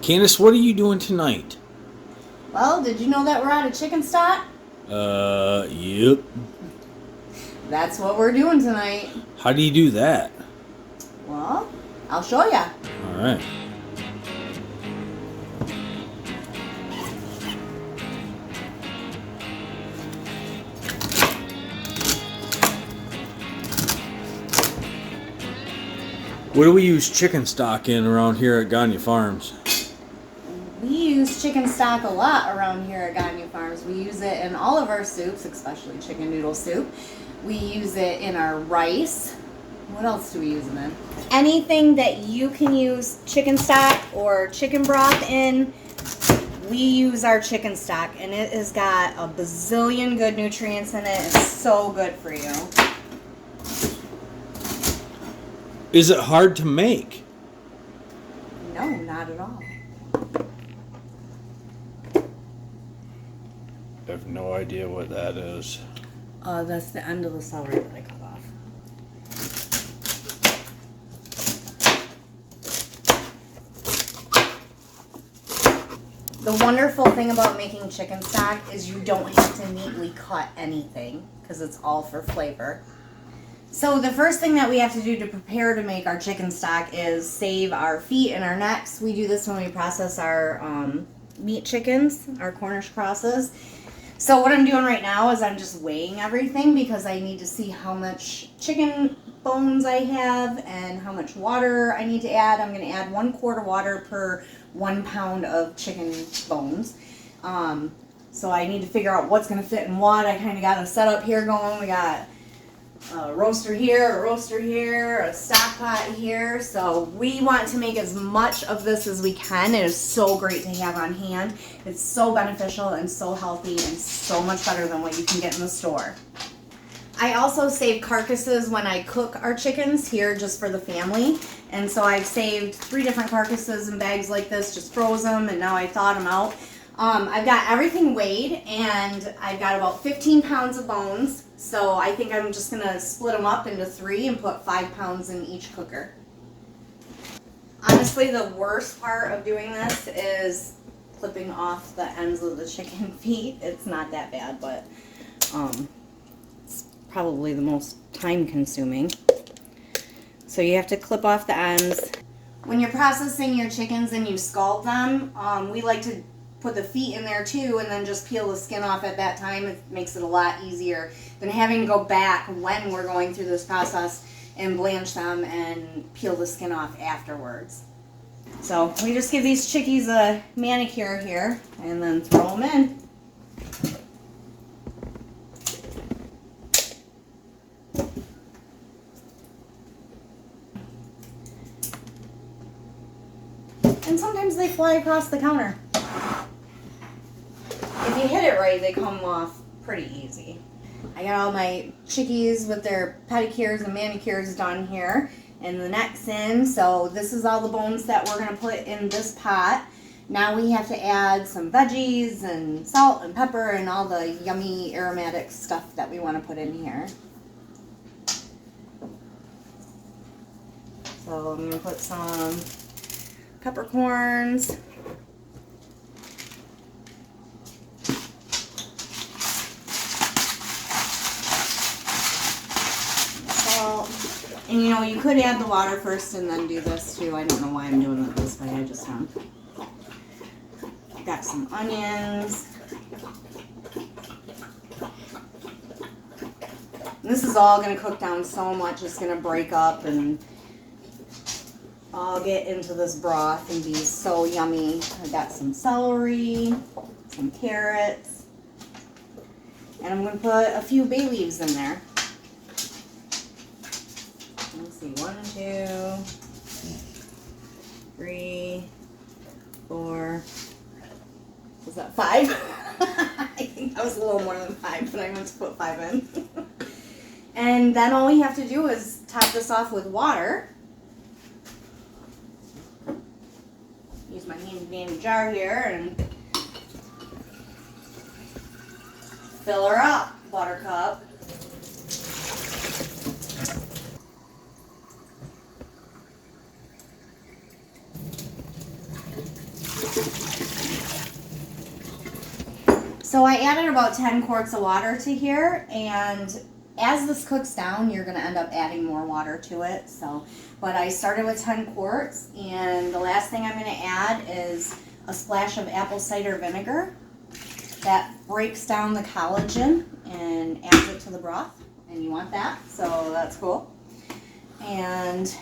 Candice, what are you doing tonight? Well, did you know that we're out of chicken stock? Yep. That's what we're doing tonight. How do you do that? Well, I'll show ya. All right. What do we use chicken stock in around here at Gagne Farms? We use chicken stock a lot around here at Gagne Farms. We use it in all of our soups, especially chicken noodle soup. We use it in our rice. What else do we use it in? Anything that you can use chicken stock or chicken broth in, we use our chicken stock, and it has got a bazillion good nutrients in it. It's so good for you. Is it hard to make? No, not at all. I have no idea what that is. That's the end of the celery that I cut off. The wonderful thing about making chicken stock is you don't have to neatly cut anything because it's all for flavor. So the first thing that we have to do to prepare to make our chicken stock is save our feet and our necks. We do this when we process our meat chickens, our Cornish crosses. So what I'm doing right now is I'm just weighing everything because I need to see how much chicken bones I have and how much water I need to add. I'm going to add 1 quart of water per 1 pound of chicken bones. So I need to figure out what's going to fit in what. I kind of got a setup here going. We got a roaster here, a stock pot here. So we want to make as much of this as we can. It is so great to have on hand. It's so beneficial and so healthy and so much better than what you can get in the store. I also save carcasses when I cook our chickens here just for the family. And so I've saved 3 different carcasses in bags like this, just froze them, and now I thawed them out. I've got everything weighed, and I've got about 15 pounds of bones. So I think I'm just going to split them up into 3 and put 5 pounds in each cooker. Honestly, the worst part of doing this is clipping off the ends of the chicken feet. It's not that bad, but it's probably the most time consuming. So you have to clip off the ends. When you're processing your chickens and you scald them, we like to put the feet in there too and then just peel the skin off at that time. It makes it a lot easier than having to go back when we're going through this process and blanch them and peel the skin off afterwards. So we just give these chickies a manicure here and then throw them in. And sometimes they fly across the counter. If you hit it right, they come off pretty easy. I got all my chickies with their pedicures and manicures done here, and the neck's in. So this is all the bones that we're going to put in this pot. Now we have to add some veggies and salt and pepper and all the yummy aromatic stuff that we want to put in here. So I'm going to put some peppercorns. And you know, you could add the water first and then do this too. I don't know why I'm doing it this way. I just am. Got some onions. And this is all going to cook down so much. It's going to break up and all get into this broth and be so yummy. I got some celery, some carrots, and I'm going to put a few bay leaves in there. Let's see, 1, 2, 3, 4, was that 5? I think that was a little more than 5, but I meant to put 5 in. And then all we have to do is top this off with water. Use my handy dandy jar here and fill her up, buttercup. So I added about 10 quarts of water to here, and as this cooks down, you're gonna end up adding more water to it. So, but I started with 10 quarts, and the last thing I'm gonna add is a splash of apple cider vinegar. That breaks down the collagen and adds it to the broth, and you want that, so that's cool. And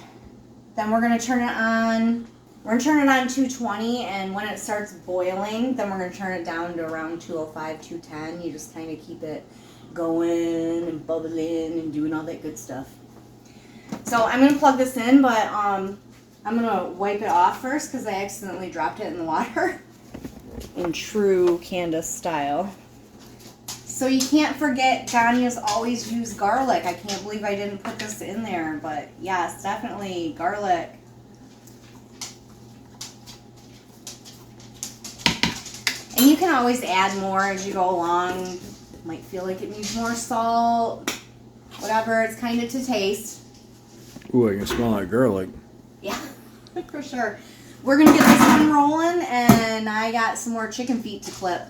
then we're gonna turn it on. We're gonna turn it on 220, and when it starts boiling, then we're gonna turn it down to around 205, 210. You just kind of keep it going and bubbling and doing all that good stuff. So I'm gonna plug this in, but I'm gonna wipe it off first because I accidentally dropped it in the water. In true Candice style. So you can't forget, Gagne's always use garlic. I can't believe I didn't put this in there, but yes, definitely garlic. And you can always add more as you go along. Might feel like it needs more salt, whatever. It's kind of to taste. Ooh, I can smell that garlic. Yeah, for sure. We're gonna get this one rolling, and I got some more chicken feet to clip.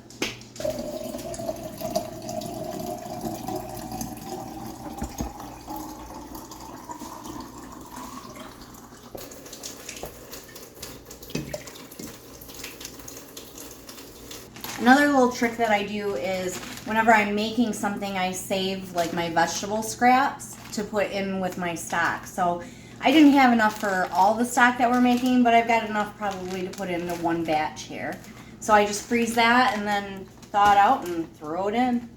Another little trick that I do is whenever I'm making something, I save like my vegetable scraps to put in with my stock. So I didn't have enough for all the stock that we're making, but I've got enough probably to put into one batch here. So I just freeze that and then thaw it out and throw it in.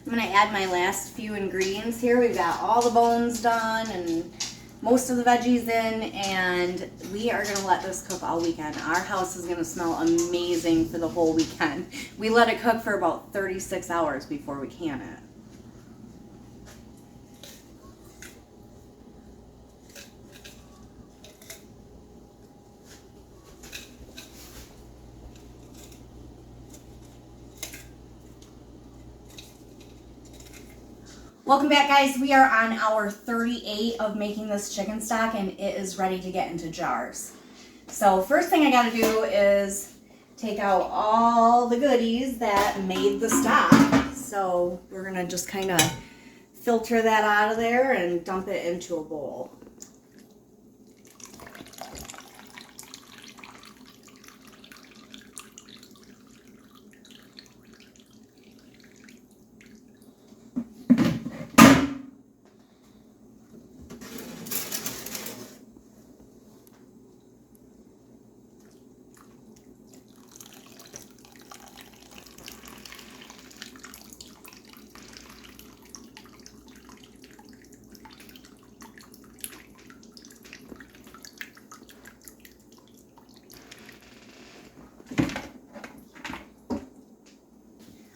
I'm going to add my last few ingredients here. We've got all the bones done and most of the veggies in, and we are going to let this cook all weekend. Our house is going to smell amazing for the whole weekend. We let it cook for about 36 hours before we can it. Welcome back, guys. We are on hour 38 of making this chicken stock, and it is ready to get into jars. So first thing I got to do is take out all the goodies that made the stock. So we're going to just kind of filter that out of there and dump it into a bowl.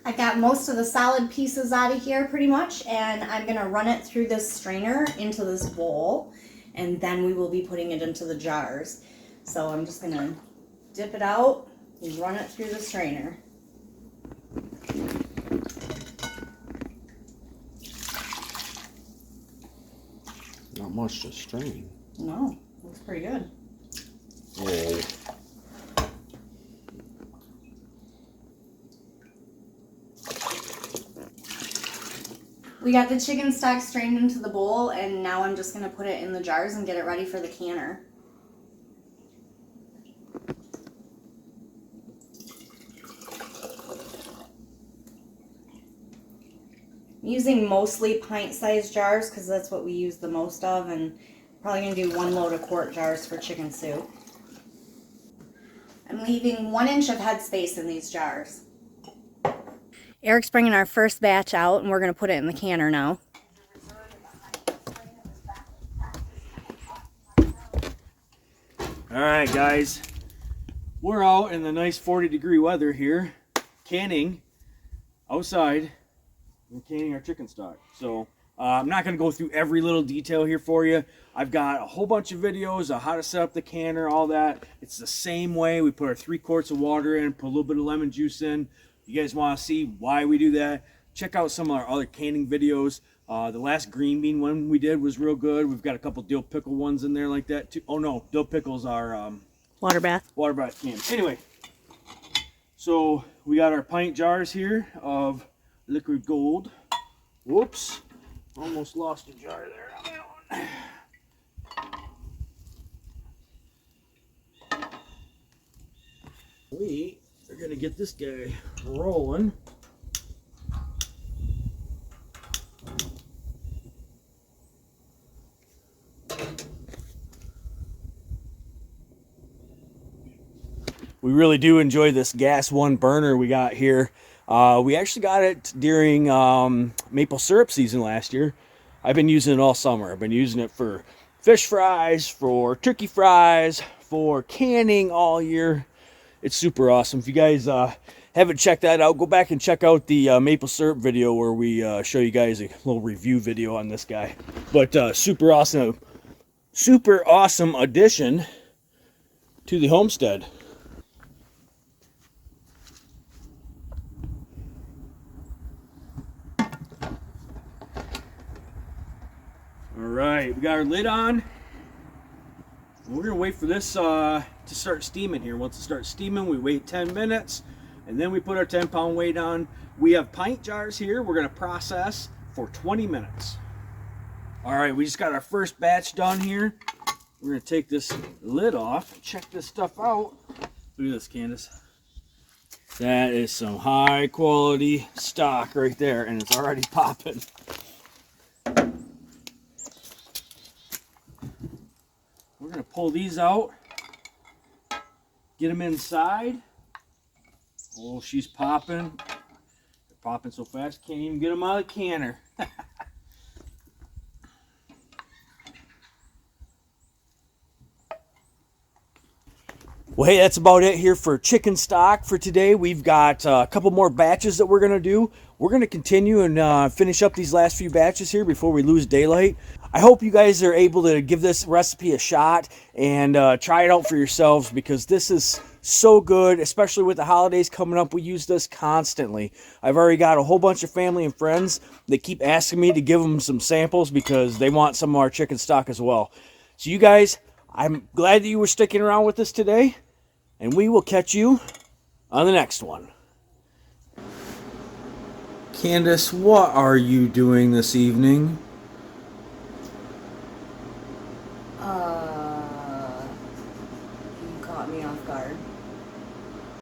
I've got most of the solid pieces out of here pretty much, and I'm going to run it through this strainer into this bowl, and then we will be putting it into the jars. So I'm just going to dip it out and run it through the strainer. Not much to strain. No, looks pretty good. Oh. We got the chicken stock strained into the bowl, and now I'm just going to put it in the jars and get it ready for the canner. I'm using mostly pint-sized jars because that's what we use the most of, and probably going to do 1 load of quart jars for chicken soup. I'm leaving 1 inch of headspace in these jars. Eric's bringing our first batch out, and we're going to put it in the canner now. All right, guys. We're out in the nice 40-degree weather here, canning outside and canning our chicken stock. So I'm not going to go through every little detail here for you. I've got a whole bunch of videos of how to set up the canner, all that. It's the same way. We put our 3 quarts of water in, put a little bit of lemon juice in. You guys want to see why we do that? Check out some of our other canning videos. The last green bean one we did was real good. We've got a couple dill pickle ones in there like that too. Oh no, dill pickles are water bath can. Anyway, so we got our pint jars here of liquid gold. Whoops, almost lost a jar there on that one. We are gonna get this guy rolling. We really do enjoy this gas 1 burner we got here. We actually got it during maple syrup season last year. I've been using it all summer. I've been using it for fish fries, for turkey fries, for canning all year. It's super awesome. If you guys haven't checked that out, go back and check out the maple syrup video where we show you guys a little review video on this guy. But super awesome addition to the homestead. Alright, we got our lid on. We're going to wait for this to start steaming here. Once it starts steaming, we wait 10 minutes, and then we put our 10-pound weight on. We have pint jars here we're going to process for 20 minutes. Alright, we just got our first batch done here. We're going to take this lid off and check this stuff out. Look at this, Candice. That is some high quality stock right there, and it's already popping. We're going to pull these out, get them inside. Oh, she's popping. They're popping so fast, can't even get them out of the canner. Well, hey, that's about it here for chicken stock for today. We've got a couple more batches that we're going to do. We're going to continue and finish up these last few batches here before we lose daylight. I hope you guys are able to give this recipe a shot and try it out for yourselves, because this is so good, especially with the holidays coming up. We use this constantly. I've already got a whole bunch of family and friends that keep asking me to give them some samples because they want some of our chicken stock as well. So you guys, I'm glad that you were sticking around with us today, and we will catch you on the next one. Candice, what are you doing this evening? You caught me off guard.